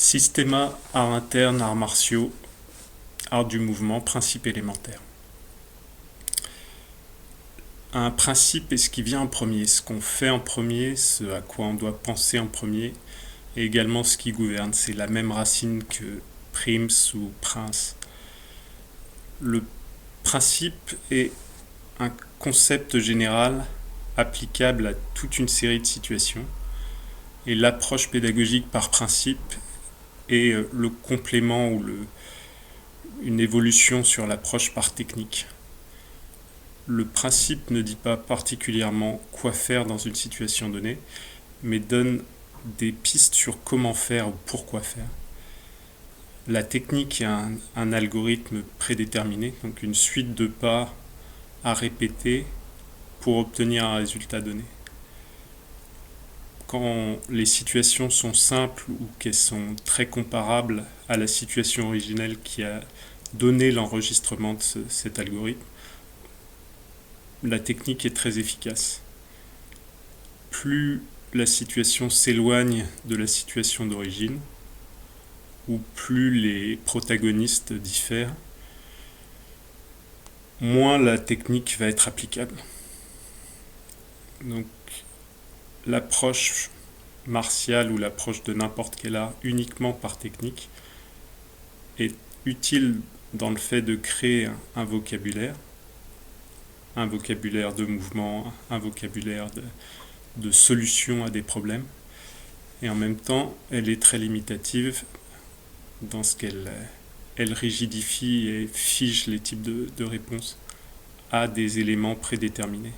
Systéma, art interne, arts martiaux, art du mouvement, principe élémentaire. Un principe est ce qui vient en premier, ce qu'on fait en premier, ce à quoi on doit penser en premier, et également ce qui gouverne. C'est la même racine que prims ou prince. Le principe est un concept général applicable à toute une série de situations, et l'approche pédagogique par principe est le complément ou une évolution sur l'approche par technique. Le principe ne dit pas particulièrement quoi faire dans une situation donnée, mais donne des pistes sur comment faire ou pourquoi faire. La technique est un algorithme prédéterminé, donc une suite de pas à répéter pour obtenir un résultat donné. Quand les situations sont simples ou qu'elles sont très comparables à la situation originelle qui a donné l'enregistrement de cet algorithme, la technique est très efficace. Plus la situation s'éloigne de la situation d'origine, ou plus les protagonistes diffèrent, moins la technique va être applicable. Donc, l'approche martiale ou l'approche de n'importe quel art uniquement par technique est utile dans le fait de créer un vocabulaire de mouvement, un vocabulaire de solution à des problèmes, et en même temps elle est très limitative dans ce qu'elle rigidifie et fige les types de réponses à des éléments prédéterminés,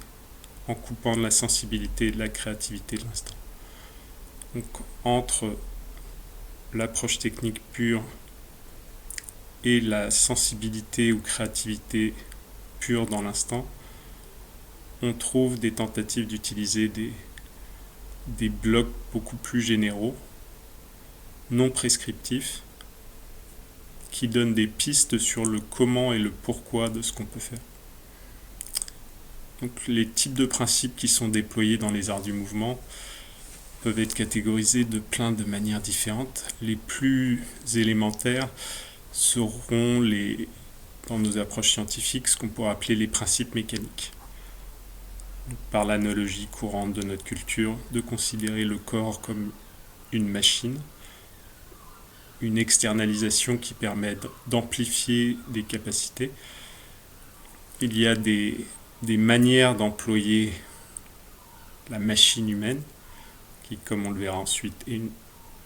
en coupant de la sensibilité et de la créativité de l'instant. Donc entre l'approche technique pure et la sensibilité ou créativité pure dans l'instant, on trouve des tentatives d'utiliser des blocs beaucoup plus généraux, non prescriptifs, qui donnent des pistes sur le comment et le pourquoi de ce qu'on peut faire. Donc les types de principes qui sont déployés dans les arts du mouvement peuvent être catégorisés de plein de manières différentes. Les plus élémentaires seront dans nos approches scientifiques ce qu'on pourrait appeler les principes mécaniques. Par l'analogie courante de notre culture, de considérer le corps comme une machine, une externalisation qui permet d'amplifier des capacités. Il y a des manières d'employer la machine humaine, qui, comme on le verra ensuite, est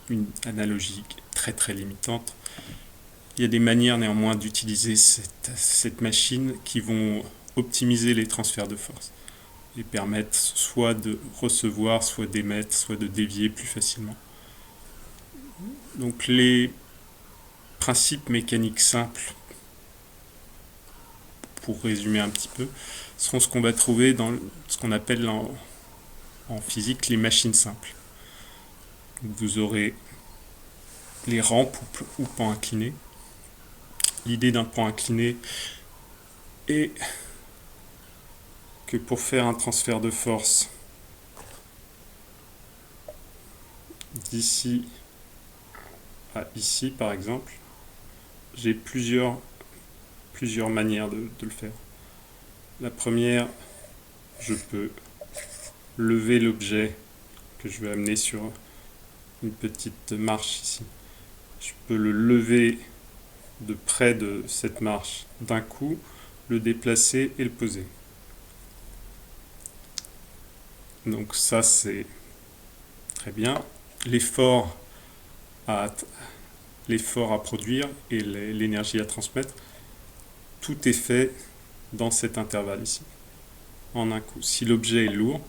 une analogie très très limitante. Il y a des manières néanmoins d'utiliser cette machine qui vont optimiser les transferts de force et permettre soit de recevoir, soit d'émettre, soit de dévier plus facilement. Donc les principes mécaniques simples, pour résumer un petit peu, seront ce qu'on va trouver dans ce qu'on appelle en physique les machines simples. Donc vous aurez les rampes ou pans inclinés. L'idée d'un pan incliné est que pour faire un transfert de force d'ici à ici par exemple, j'ai plusieurs manières de le faire. La première, je peux lever l'objet que je vais amener sur une petite marche ici. Je peux le lever de près de cette marche d'un coup, le déplacer et le poser. Donc ça c'est très bien. L'effort à produire et l'énergie à transmettre, tout est fait dans cet intervalle ici, en un coup. Si l'objet est lourd,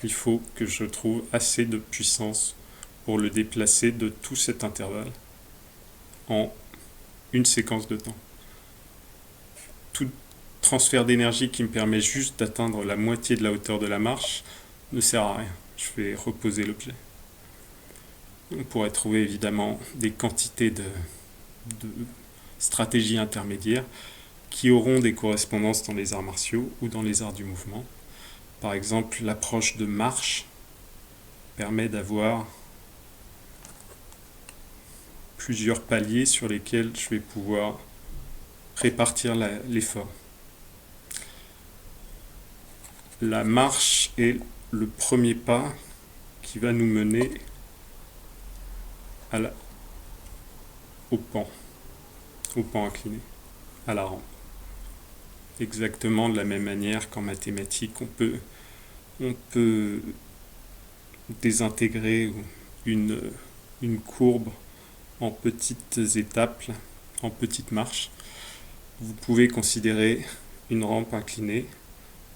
il faut que je trouve assez de puissance pour le déplacer de tout cet intervalle en une séquence de temps. Tout transfert d'énergie qui me permet juste d'atteindre la moitié de la hauteur de la marche ne sert à rien. Je vais reposer l'objet. On pourrait trouver évidemment des quantités de stratégies intermédiaires qui auront des correspondances dans les arts martiaux ou dans les arts du mouvement. Par exemple, l'approche de marche permet d'avoir plusieurs paliers sur lesquels je vais pouvoir répartir l'effort. La marche est le premier pas qui va nous mener au pan incliné, à la rampe. Exactement de la même manière qu'en mathématiques, on peut désintégrer une courbe en petites étapes, en petites marches. Vous pouvez considérer une rampe inclinée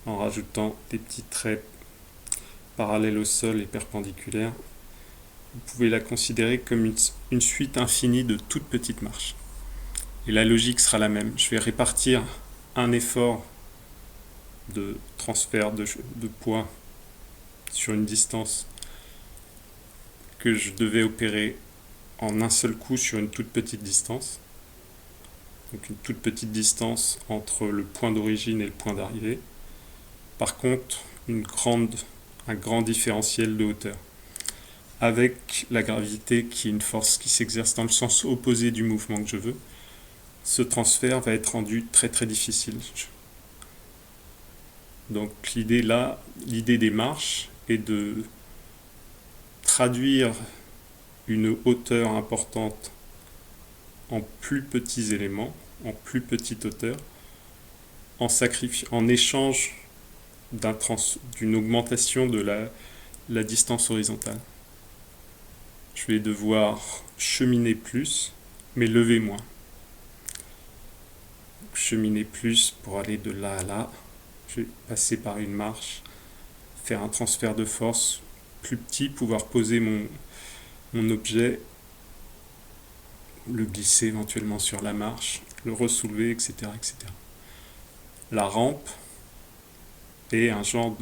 en rajoutant des petits traits parallèles au sol et perpendiculaires. Vous pouvez la considérer comme une suite infinie de toutes petites marches. Et la logique sera la même. Je vais répartir un effort de transfert de poids sur une distance que je devais opérer en un seul coup sur une toute petite distance. Donc une toute petite distance entre le point d'origine et le point d'arrivée. Par contre, un grand différentiel de hauteur. Avec la gravité qui est une force qui s'exerce dans le sens opposé du mouvement que je veux, ce transfert va être rendu très très difficile. Donc l'idée des marches est de traduire une hauteur importante en plus petits éléments, en plus petite hauteur, en échange d'une augmentation de la distance horizontale. Je vais devoir cheminer plus, mais lever moins. Cheminer plus pour aller de là à là. Je vais passer par une marche, faire un transfert de force plus petit, pouvoir poser mon objet, le glisser éventuellement sur la marche, le ressoulever, etc., etc. La rampe est un genre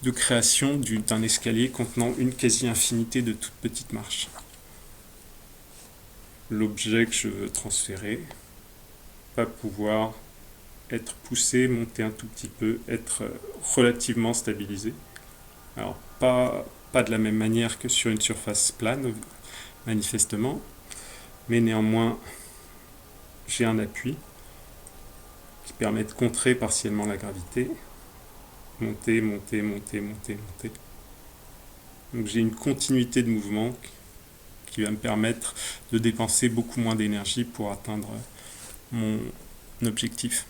de création d'un escalier contenant une quasi-infinité de toutes petites marches. L'objet que je veux transférer va pouvoir être poussé, monter un tout petit peu, être relativement stabilisé. Alors, pas de la même manière que sur une surface plane, manifestement, mais néanmoins, j'ai un appui qui permet de contrer partiellement la gravité. Monter, monter, monter, monter, monter. Donc j'ai une continuité de mouvement qui va me permettre de dépenser beaucoup moins d'énergie pour atteindre mon objectif.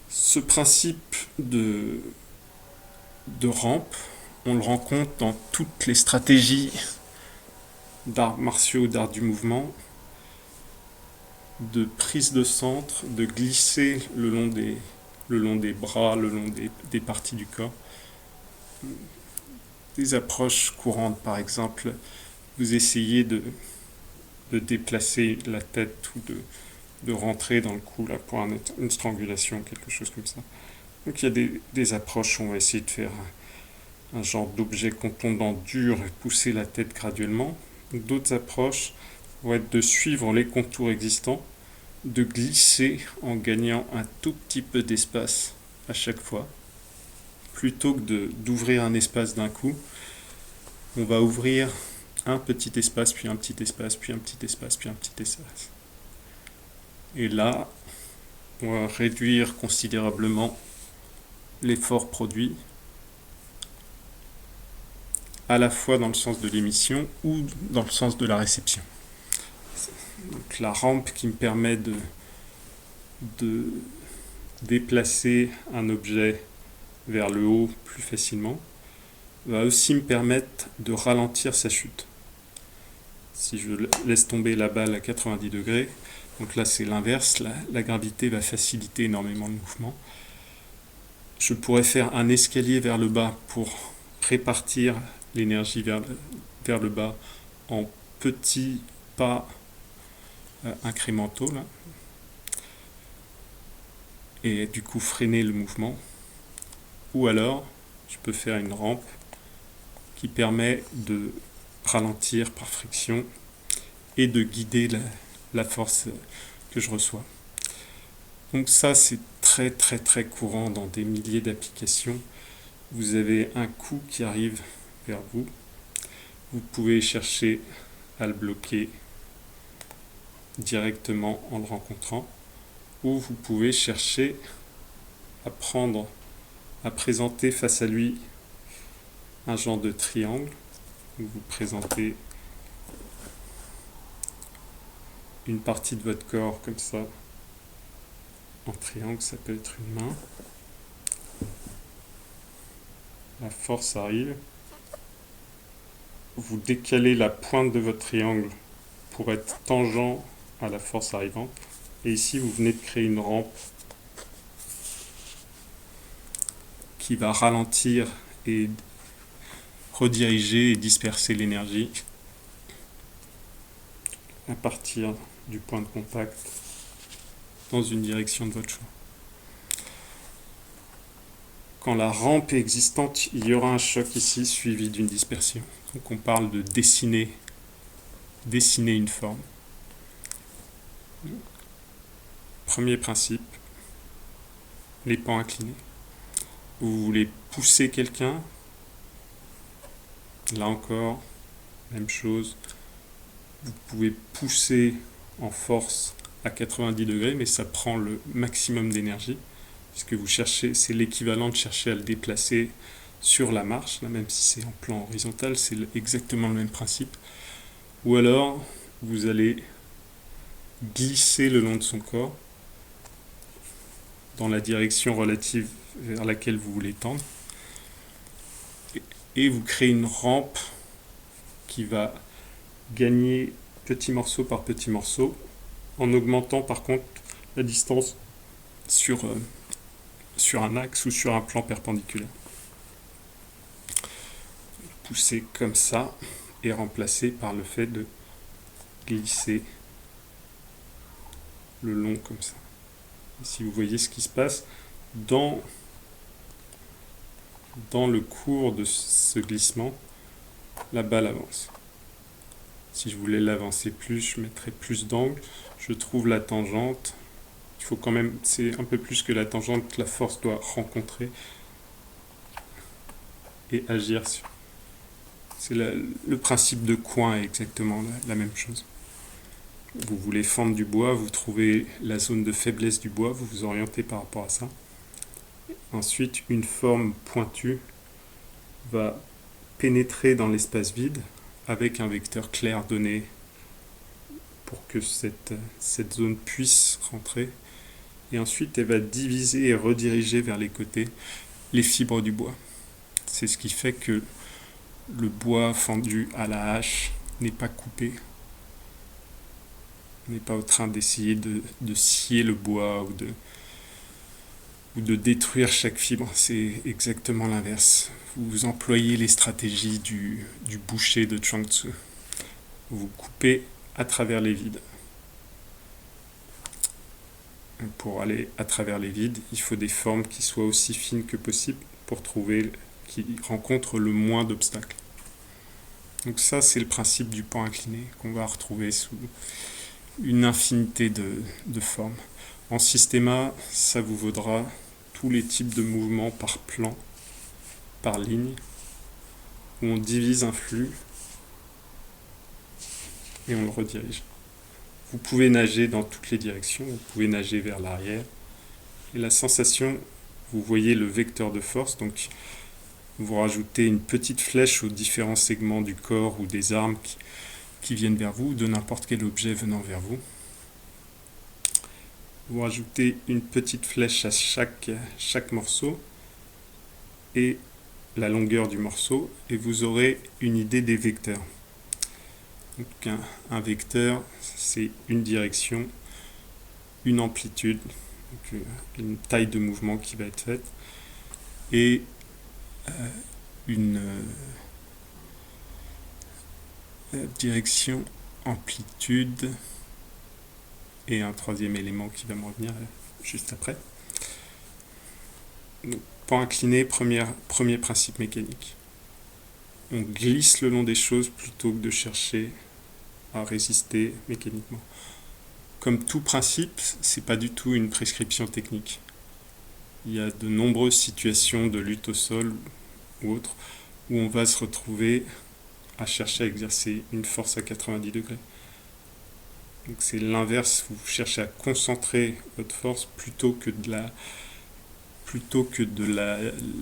Ce principe de rampe, on le rencontre dans toutes les stratégies d'arts martiaux, d'art du mouvement, de prise de centre, de glisser le long des bras, le long des parties du corps. Des approches courantes, par exemple, vous essayez de déplacer la tête ou de rentrer dans le cou là, pour une strangulation, quelque chose comme ça. Donc il y a des approches où on va essayer de faire un genre d'objet contondant dur et pousser la tête graduellement. D'autres approches vont être de suivre les contours existants, de glisser en gagnant un tout petit peu d'espace à chaque fois. Plutôt que d'ouvrir un espace d'un coup, on va ouvrir un petit espace, puis un petit espace, puis un petit espace, puis un petit espace. Et là, on va réduire considérablement l'effort produit, à la fois dans le sens de l'émission ou dans le sens de la réception. Donc la rampe qui me permet de déplacer un objet vers le haut plus facilement va aussi me permettre de ralentir sa chute. Si je laisse tomber la balle à 90 degrés, donc là c'est l'inverse, la gravité va faciliter énormément le mouvement. Je pourrais faire un escalier vers le bas pour répartir l'énergie vers le bas en petits pas incrémentaux là, et du coup freiner le mouvement. Ou alors, je peux faire une rampe qui permet de ralentir par friction et de guider la force que je reçois. Donc ça, c'est très très très courant dans des milliers d'applications. Vous avez un coup qui arrive vers vous. Vous pouvez chercher à le bloquer directement en le rencontrant, ou vous pouvez chercher à présenter face à lui un genre de triangle, où vous présentez une partie de votre corps comme ça, en triangle, ça peut être une main. La force arrive. Vous décalez la pointe de votre triangle pour être tangent à la force arrivante. Et ici, vous venez de créer une rampe qui va ralentir et rediriger et disperser l'énergie à partir du point de contact dans une direction de votre choix. Quand la rampe est existante, il y aura un choc ici suivi d'une dispersion. Donc on parle de dessiner une forme. Premier principe, les pans inclinés. Vous voulez pousser quelqu'un, là encore, même chose. Vous pouvez pousser en force à 90 degrés, mais ça prend le maximum d'énergie, puisque vous cherchez, c'est l'équivalent de chercher à le déplacer sur la marche, là, même si c'est en plan horizontal, c'est exactement le même principe. Ou alors, vous allez glisser le long de son corps dans la direction relative vers laquelle vous voulez tendre, et vous créez une rampe qui va gagner petit morceau par petit morceau, en augmentant par contre la distance sur un axe ou sur un plan perpendiculaire. Pousser comme ça et remplacer par le fait de glisser le long comme ça. Ici vous voyez ce qui se passe dans le cours de ce glissement, la balle avance. Si je voulais l'avancer plus, je mettrais plus d'angle, je trouve la tangente. Il faut quand même, c'est un peu plus que la tangente que la force doit rencontrer et agir sur. C'est le principe de coin est exactement la même chose. Vous voulez fendre du bois, vous trouvez la zone de faiblesse du bois, vous vous orientez par rapport à ça. Ensuite, une forme pointue va pénétrer dans l'espace vide avec un vecteur clair donné pour que cette zone puisse rentrer. Et ensuite, elle va diviser et rediriger vers les côtés les fibres du bois. C'est ce qui fait que le bois fendu à la hache n'est pas coupé. On n'est pas en train d'essayer de scier le bois ou de détruire chaque fibre. C'est exactement l'inverse. Vous employez les stratégies du boucher de Chuang Tzu. Vous coupez à travers les vides. Pour aller à travers les vides, il faut des formes qui soient aussi fines que possible pour qui rencontrent le moins d'obstacles. Donc ça, c'est le principe du pan incliné qu'on va retrouver sous une infinité de formes. En systéma, ça vous vaudra tous les types de mouvements par plan, par ligne, où on divise un flux et on le redirige. Vous pouvez nager dans toutes les directions, vous pouvez nager vers l'arrière. Et la sensation, vous voyez le vecteur de force, donc vous rajoutez une petite flèche aux différents segments du corps ou des armes qui viennent vers vous, ou de n'importe quel objet venant vers vous. Vous rajoutez une petite flèche à chaque morceau et la longueur du morceau, et vous aurez une idée des vecteurs. Donc un vecteur, c'est une direction, une amplitude, donc une taille de mouvement qui va être faite, et une direction, amplitude, et un troisième élément qui va me revenir juste après. Donc, pan incliné, premier principe mécanique. On glisse le long des choses plutôt que de chercher à résister mécaniquement. Comme tout principe, c'est pas du tout une prescription technique. Il y a de nombreuses situations de lutte au sol ou autres où on va se retrouver à chercher à exercer une force à 90 degrés. Donc c'est l'inverse, vous cherchez à concentrer votre force plutôt que de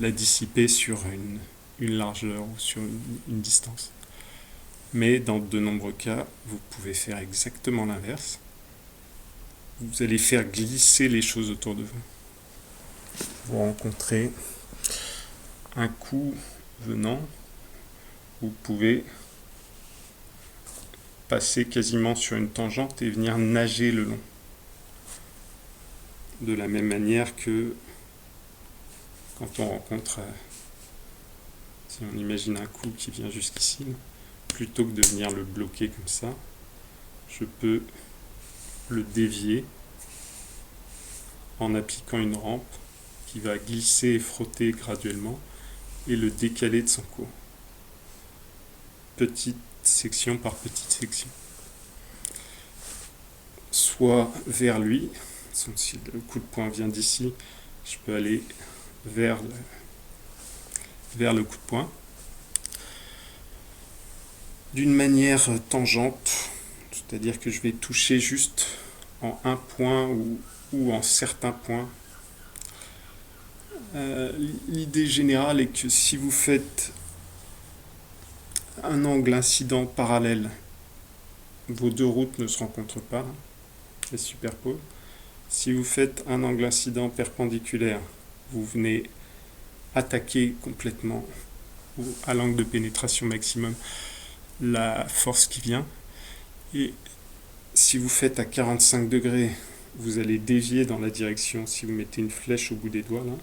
la dissiper sur une largeur ou sur une distance. Mais dans de nombreux cas, vous pouvez faire exactement l'inverse. Vous allez faire glisser les choses autour de vous. Vous rencontrez un coup venant, vous pouvez passer quasiment sur une tangente et venir nager le long. De la même manière que quand on rencontre, si on imagine un coup qui vient jusqu'ici, plutôt que de venir le bloquer comme ça, je peux le dévier en appliquant une rampe qui va glisser et frotter graduellement et le décaler de son cours. Petite section par petite section. Soit vers lui, si le coup de poing vient d'ici, je peux aller vers le coup de poing. D'une manière tangente, c'est-à-dire que je vais toucher juste en un point ou en certains points. L'idée générale est que si vous faites un angle incident parallèle, vos deux routes ne se rencontrent pas, elles se superposent. Si vous faites un angle incident perpendiculaire, vous venez attaquer complètement à l'angle de pénétration maximum la force qui vient. Et si vous faites à 45 degrés, vous allez dévier dans la direction. Si vous mettez une flèche au bout des doigts, là,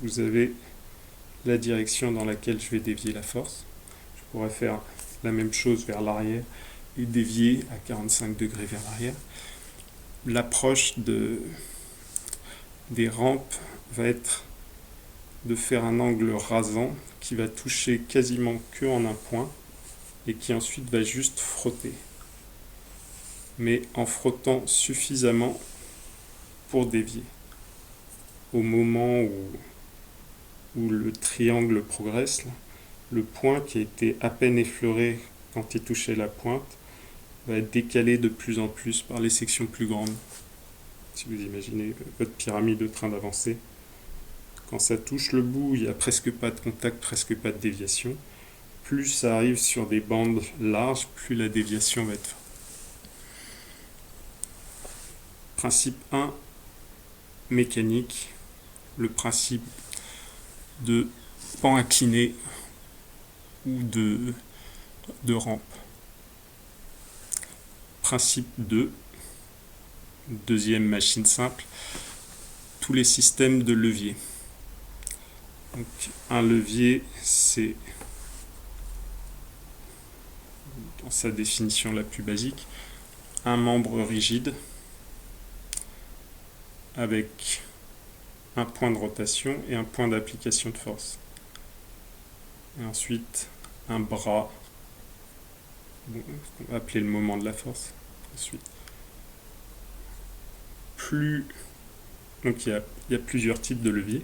vous avez la direction dans laquelle je vais dévier la force. Je pourrais faire la même chose vers l'arrière et dévier à 45 degrés vers l'arrière. L'approche des rampes va être de faire un angle rasant qui va toucher quasiment que en un point et qui ensuite va juste frotter. Mais en frottant suffisamment pour dévier. Au moment où le triangle progresse, là, le point qui a été à peine effleuré quand il touchait la pointe va être décalé de plus en plus par les sections plus grandes. Si vous imaginez votre pyramide en train d'avancer, quand ça touche le bout, il n'y a presque pas de contact, presque pas de déviation. Plus ça arrive sur des bandes larges, plus la déviation va être forte. Principe 1, mécanique, le principe de pan incliné ou de rampe. Principe 2, deuxième machine simple, tous les systèmes de levier. Donc, un levier, c'est, dans sa définition la plus basique, un membre rigide avec un point de rotation et un point d'application de force. Et ensuite, un bras, qu'on va appeler le moment de la force. Ensuite, donc il y a plusieurs types de leviers.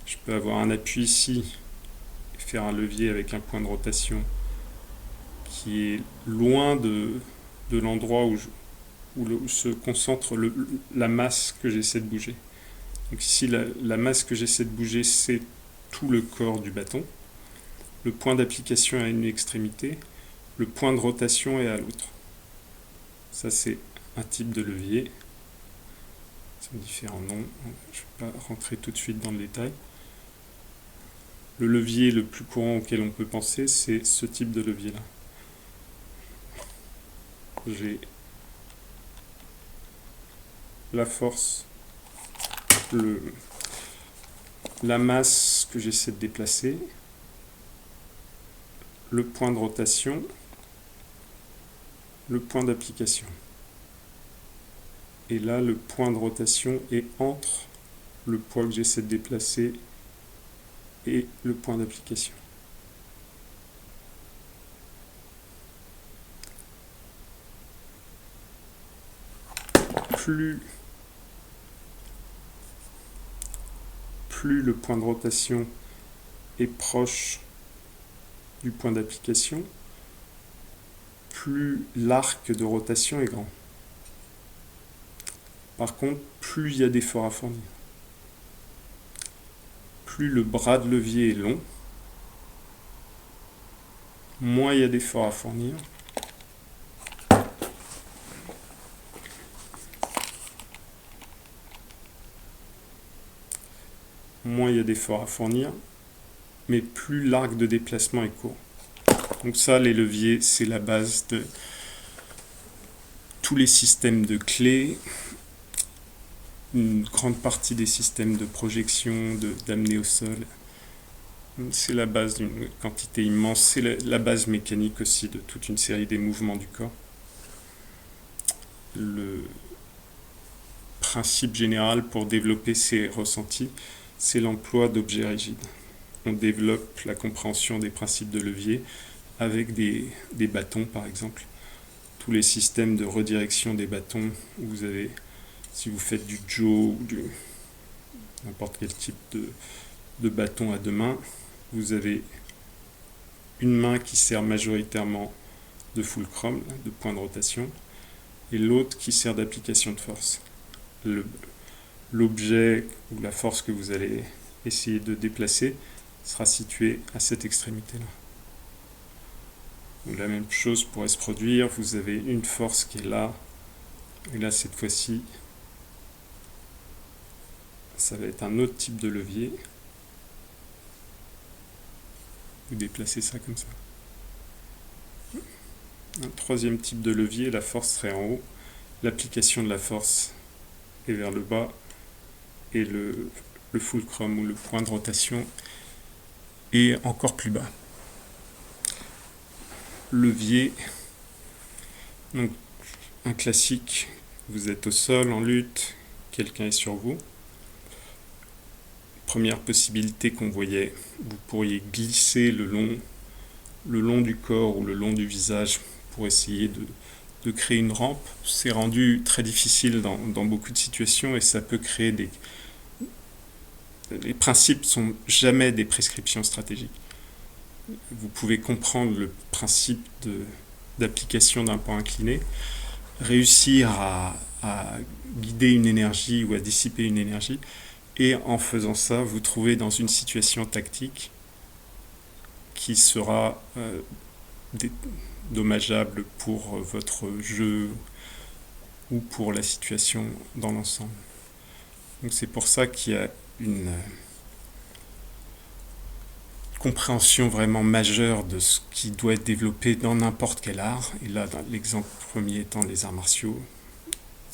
Je peux avoir un appui ici et faire un levier avec un point de rotation qui est loin de l'endroit où se concentre la masse que j'essaie de bouger. Donc ici, la masse que j'essaie de bouger, c'est tout le corps du bâton. Le point d'application est à une extrémité, le point de rotation est à l'autre. Ça, c'est un type de levier. C'est différents noms. Je ne vais pas rentrer tout de suite dans le détail. Le levier le plus courant auquel on peut penser, c'est ce type de levier-là. J'ai la force, la masse que j'essaie de déplacer, le point de rotation, le point d'application. Et là, le point de rotation est entre le poids que j'essaie de déplacer et le point d'application. Plus le point de rotation est proche du point d'application, plus l'arc de rotation est grand. Par contre, plus il y a d'efforts à fournir. Plus le bras de levier est long, moins il y a d'efforts à fournir. Moins il y a d'efforts à fournir, mais plus l'arc de déplacement est court. Donc ça, les leviers, c'est la base de tous les systèmes de clés, une grande partie des systèmes de projection, d'amener au sol. C'est la base d'une quantité immense, c'est la base mécanique aussi de toute une série des mouvements du corps. Le principe général pour développer ces ressentis, c'est l'emploi d'objets rigides. On développe la compréhension des principes de levier avec des bâtons, par exemple. Tous les systèmes de redirection des bâtons, vous avez, si vous faites du Joe ou n'importe quel type de bâton à deux mains, vous avez une main qui sert majoritairement de fulcrum, de point de rotation, et l'autre qui sert d'application de force. L'objet ou la force que vous allez essayer de déplacer sera situé à cette extrémité-là. Donc la même chose pourrait se produire, vous avez une force qui est là, et là cette fois-ci, ça va être un autre type de levier. Vous déplacez ça comme ça. Un troisième type de levier, la force serait en haut, l'application de la force est vers le bas, et le fulcrum ou le point de rotation est encore plus bas. Levier, donc un classique, vous êtes au sol en lutte, quelqu'un est sur vous. Première possibilité qu'on voyait, vous pourriez glisser le long du corps ou le long du visage pour essayer de créer une rampe. C'est rendu très difficile dans beaucoup de situations et ça peut créer des... Les principes ne sont jamais des prescriptions stratégiques. Vous pouvez comprendre le principe d'application d'un point incliné, réussir à guider une énergie ou à dissiper une énergie, et en faisant ça, vous trouvez dans une situation tactique qui sera dommageable pour votre jeu ou pour la situation dans l'ensemble. Donc c'est pour ça qu'il y a une compréhension vraiment majeure de ce qui doit être développé dans n'importe quel art, et là l'exemple premier étant les arts martiaux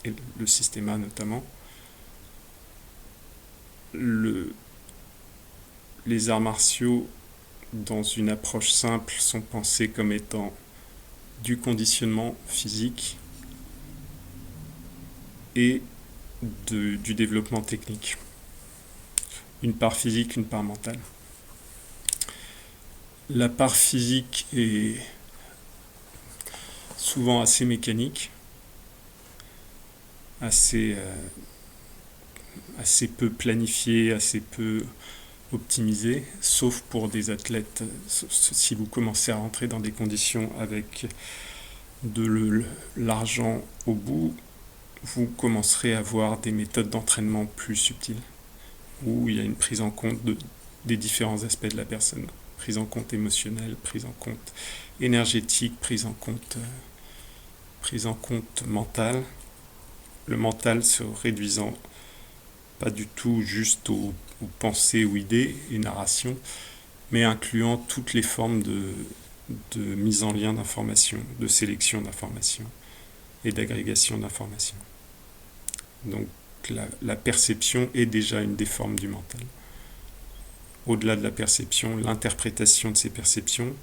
et le systéma notamment. Les arts martiaux, dans une approche simple, sont pensés comme étant du conditionnement physique et du développement technique. Une part physique, une part mentale. La part physique est souvent assez mécanique, assez peu planifiée, assez peu optimisée, sauf pour des athlètes. Si vous commencez à rentrer dans des conditions avec de l'argent au bout, vous commencerez à avoir des méthodes d'entraînement plus subtiles, où il y a une prise en compte des différents aspects de la personne. Prise en compte émotionnelle, prise en compte énergétique, prise en compte mentale. Le mental se réduisant pas du tout juste aux pensées ou idées et narrations, mais incluant toutes les formes de mise en lien d'informations, de sélection d'informations et d'agrégation d'informations. Donc la perception est déjà une des formes du mental. Au-delà de la perception, l'interprétation de ces perceptions,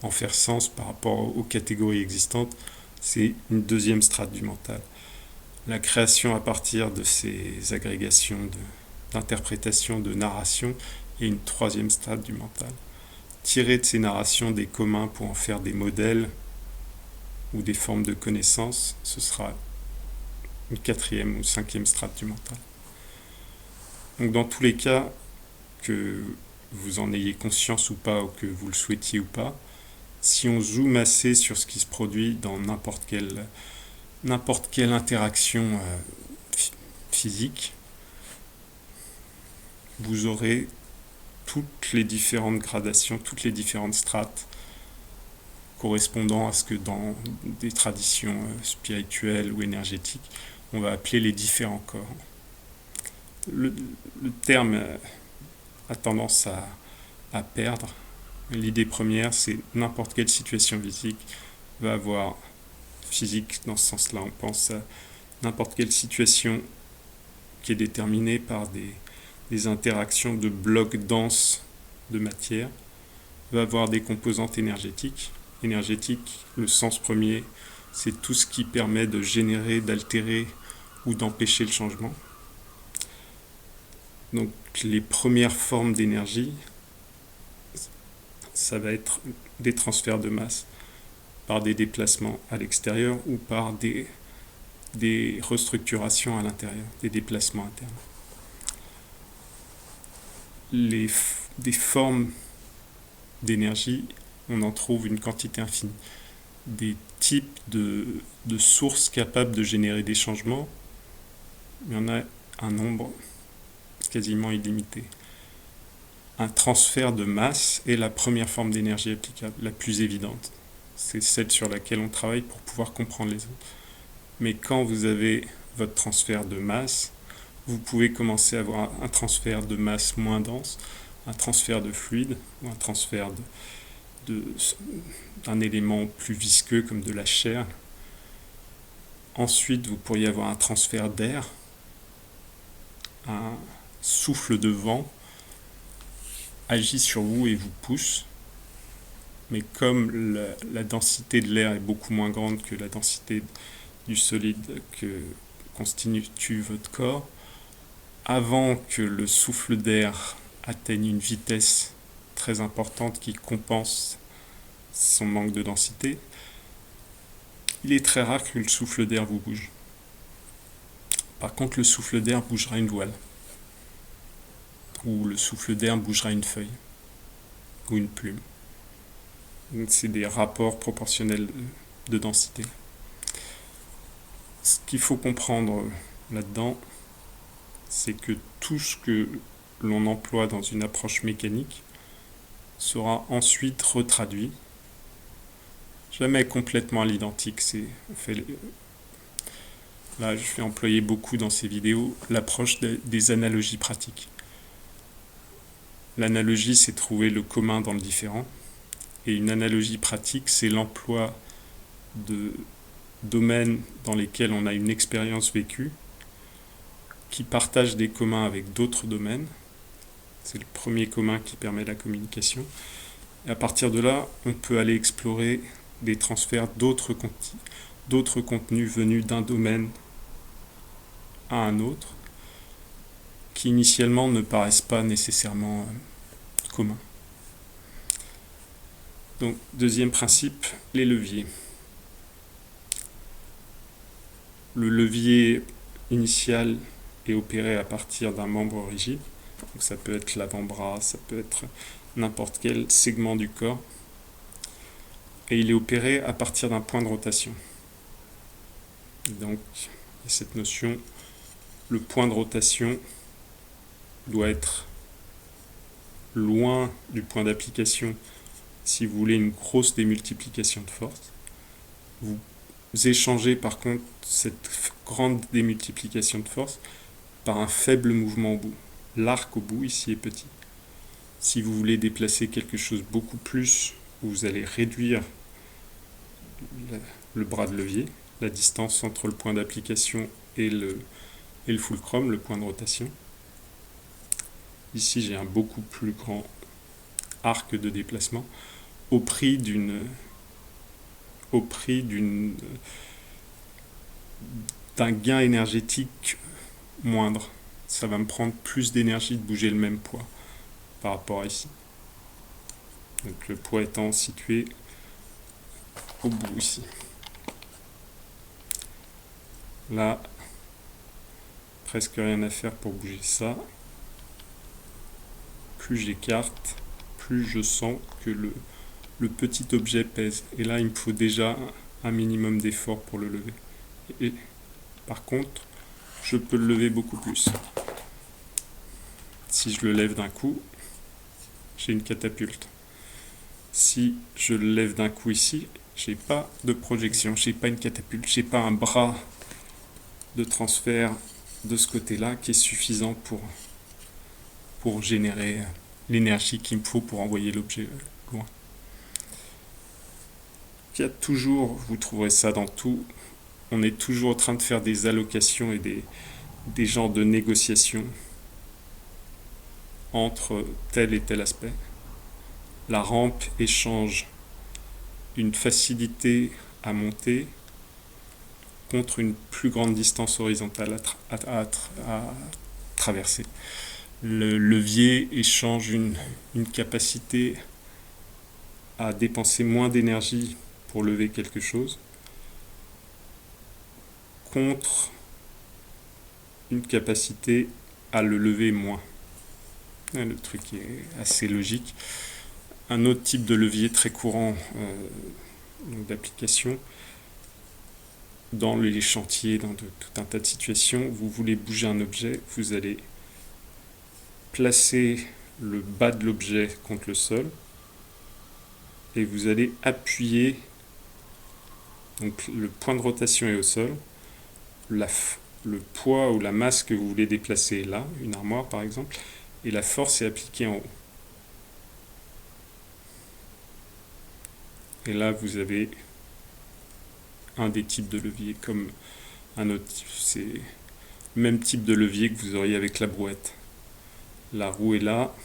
en faire sens par rapport aux catégories existantes, c'est une deuxième strate du mental. La création à partir de ces agrégations d'interprétation, de narration, est une troisième strate du mental. Tirer de ces narrations des communs pour en faire des modèles ou des formes de connaissances, ce sera une quatrième ou cinquième strate du mental. Donc dans tous les cas, que vous en ayez conscience ou pas, ou que vous le souhaitiez ou pas, si on zoome assez sur ce qui se produit dans n'importe quelle interaction physique, vous aurez toutes les différentes gradations, toutes les différentes strates correspondant à ce que dans des traditions spirituelles ou énergétiques, on va appeler les différents corps. Le terme a tendance à perdre. L'idée première, c'est n'importe quelle situation physique va avoir, physique dans ce sens-là, on pense à n'importe quelle situation qui est déterminée par des interactions de blocs denses de matière, va avoir des composantes énergétiques. Énergétique, le sens premier, c'est tout ce qui permet de générer, d'altérer ou d'empêcher le changement. Donc les premières formes d'énergie, ça va être des transferts de masse par des déplacements à l'extérieur ou par des restructurations à l'intérieur, des déplacements internes. Des formes d'énergie, on en trouve une quantité infinie. Des types de sources capables de générer des changements, il y en a un nombre quasiment illimité. Un transfert de masse est la première forme d'énergie applicable, la plus évidente. C'est celle sur laquelle on travaille pour pouvoir comprendre les autres. Mais quand vous avez votre transfert de masse, vous pouvez commencer à avoir un transfert de masse moins dense, un transfert de fluide, ou un transfert d'un élément plus visqueux comme de la chair. Ensuite, vous pourriez avoir un transfert d'air, un souffle de vent agit sur vous et vous pousse. Mais comme la densité de l'air est beaucoup moins grande que la densité du solide que constitue votre corps, avant que le souffle d'air atteigne une vitesse très importante qui compense son manque de densité, il est très rare que le souffle d'air vous bouge. Par contre, le souffle d'air bougera une voile, ou le souffle d'air bougera une feuille, ou une plume. Donc, c'est des rapports proportionnels de densité. Ce qu'il faut comprendre là-dedans, c'est que tout ce que l'on emploie dans une approche mécanique sera ensuite retraduit, jamais complètement à l'identique. Là, je vais employer beaucoup dans ces vidéos l'approche des analogies pratiques. L'analogie, c'est trouver le commun dans le différent. Et une analogie pratique, c'est l'emploi de domaines dans lesquels on a une expérience vécue, qui partagent des communs avec d'autres domaines. C'est le premier commun qui permet la communication. Et à partir de là, on peut aller explorer des transferts d'autres contenus venus d'un domaine à un autre, qui initialement ne paraissent pas nécessairement communs. Donc, deuxième principe, les leviers. Le levier initial est opéré à partir d'un membre rigide. Donc, ça peut être l'avant-bras, ça peut être n'importe quel segment du corps. Et il est opéré à partir d'un point de rotation. Donc, il y a cette notion, le point de rotation doit être loin du point d'application si vous voulez une grosse démultiplication de force. Vous échangez par contre cette grande démultiplication de force par un faible mouvement au bout. L'arc au bout ici est petit. Si vous voulez déplacer quelque chose beaucoup plus, vous allez réduire le bras de levier, la distance entre le point d'application et le fulcrum, le point de rotation. Ici, j'ai un beaucoup plus grand arc de déplacement au prix d'un gain énergétique moindre. Ça va me prendre plus d'énergie de bouger le même poids par rapport à ici. Donc le poids étant situé au bout ici. Là, presque rien à faire pour bouger ça. plus j'écarte, plus je sens que le petit objet pèse. Et là, il me faut déjà un minimum d'effort pour le lever. Et par contre, je peux le lever beaucoup plus. Si je le lève d'un coup, j'ai une catapulte. Si je le lève d'un coup ici, j'ai pas de projection, j'ai pas une catapulte, j'ai pas un bras de transfert de ce côté-là qui est suffisant pour générer l'énergie qu'il me faut pour envoyer l'objet loin. Il y a toujours, vous trouverez ça dans tout, on est toujours en train de faire des allocations et des genres de négociations entre tel et tel aspect. La rampe échange une facilité à monter contre une plus grande distance horizontale à traverser. Le levier échange une capacité à dépenser moins d'énergie pour lever quelque chose contre une capacité à le lever moins. Le truc est assez logique. Un autre type de levier très courant d'application dans les chantiers, dans tout un tas de situations, vous voulez bouger un objet, vous allez placer le bas de l'objet contre le sol et vous allez appuyer, donc le point de rotation est au sol, le poids ou la masse que vous voulez déplacer est là, une armoire par exemple, et la force est appliquée en haut. Et là vous avez un des types de levier comme un autre type, c'est le même type de levier que vous auriez avec la brouette. La roue est là,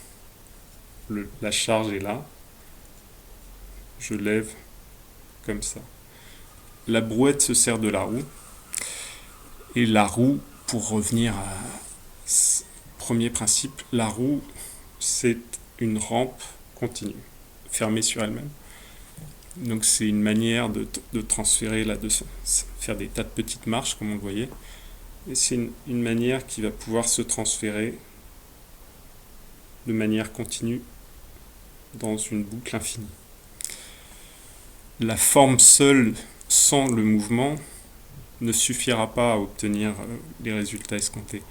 la charge est là, je lève comme ça. La brouette se sert de la roue, et la roue, pour revenir à premier principe, la roue c'est une rampe continue, fermée sur elle-même. Donc c'est une manière de transférer, de faire des tas de petites marches comme on le voyait, et c'est une manière qui va pouvoir se transférer de manière continue dans une boucle infinie. La forme seule, sans le mouvement, ne suffira pas à obtenir les résultats escomptés.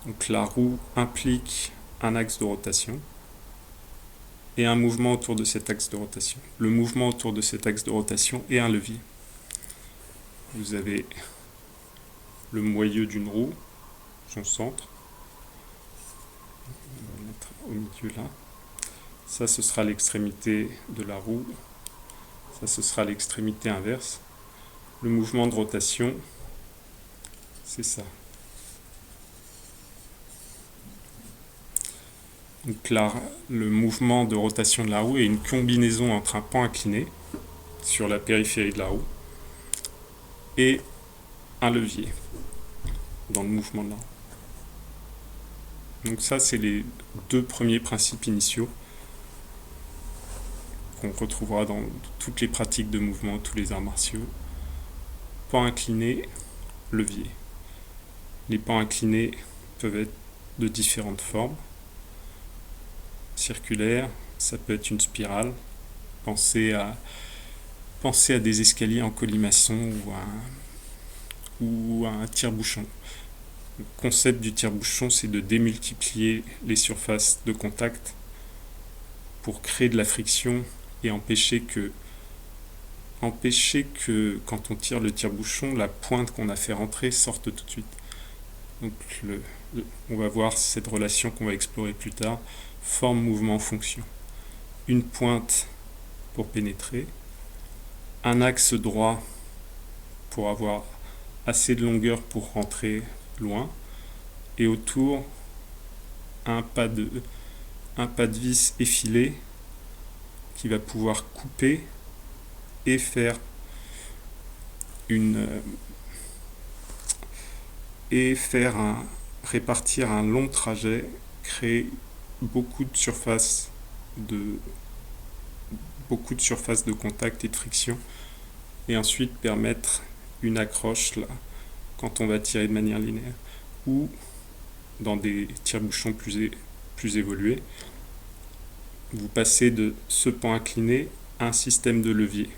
Donc la roue implique un axe de rotation et un mouvement autour de cet axe de rotation. Le mouvement autour de cet axe de rotation est un levier. Vous avez le moyeu d'une roue, son centre, on va le mettre au milieu là. Ça, ce sera l'extrémité de la roue. Ça, ce sera l'extrémité inverse. Le mouvement de rotation, c'est ça. Donc là, le mouvement de rotation de la roue est une combinaison entre un pan incliné sur la périphérie de la roue et un levier dans le mouvement de la roue. Donc ça, c'est les deux premiers principes initiaux qu'on retrouvera dans toutes les pratiques de mouvement, tous les arts martiaux. Pan incliné, levier. Les pans inclinés peuvent être de différentes formes. Circulaire, ça peut être une spirale. Pensez à des escaliers en colimaçon ou à un tire-bouchon. Le concept du tire-bouchon, c'est de démultiplier les surfaces de contact pour créer de la friction et empêcher que quand on tire le tire-bouchon, la pointe qu'on a fait rentrer sorte tout de suite. Donc on va voir cette relation qu'on va explorer plus tard. Forme, mouvement, fonction. Une pointe pour pénétrer, un axe droit pour avoir assez de longueur pour rentrer loin, et autour un pas de vis effilé qui va pouvoir couper et faire répartir un long trajet, créer beaucoup de surface de contact et de friction, et ensuite permettre une accroche là quand on va tirer de manière linéaire, ou dans des tire-bouchons plus évolués, vous passez de ce pan incliné à un système de levier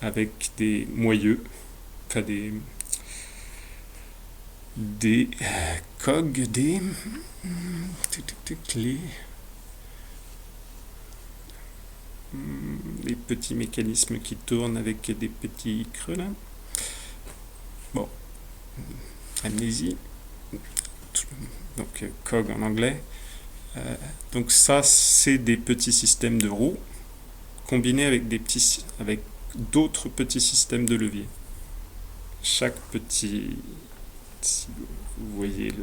avec des moyeux, enfin des cogs, les petits mécanismes qui tournent avec des petits creux là. Bon, amnésie. Donc cog en anglais. Donc ça, c'est des petits systèmes de roues combinés avec d'autres petits systèmes de levier. Chaque petit, si vous voyez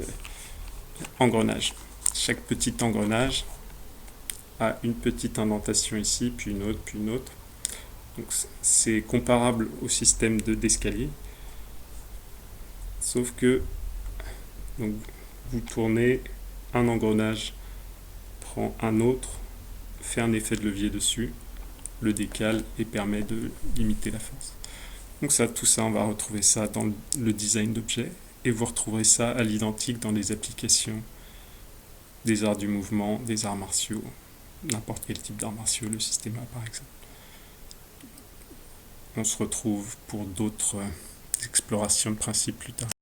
l'engrenage, chaque petit engrenage a une petite indentation ici, puis une autre, puis une autre. Donc c'est comparable au système d'escalier, sauf que donc, vous tournez un engrenage, prend un autre, fait un effet de levier dessus, le décale et permet de limiter la force. Donc ça, tout ça, on va retrouver ça dans le design d'objets, et vous retrouverez ça à l'identique dans les applications des arts du mouvement, des arts martiaux, n'importe quel type d'arts martiaux, le système A par exemple. On se retrouve pour d'autres explorations de principes plus tard.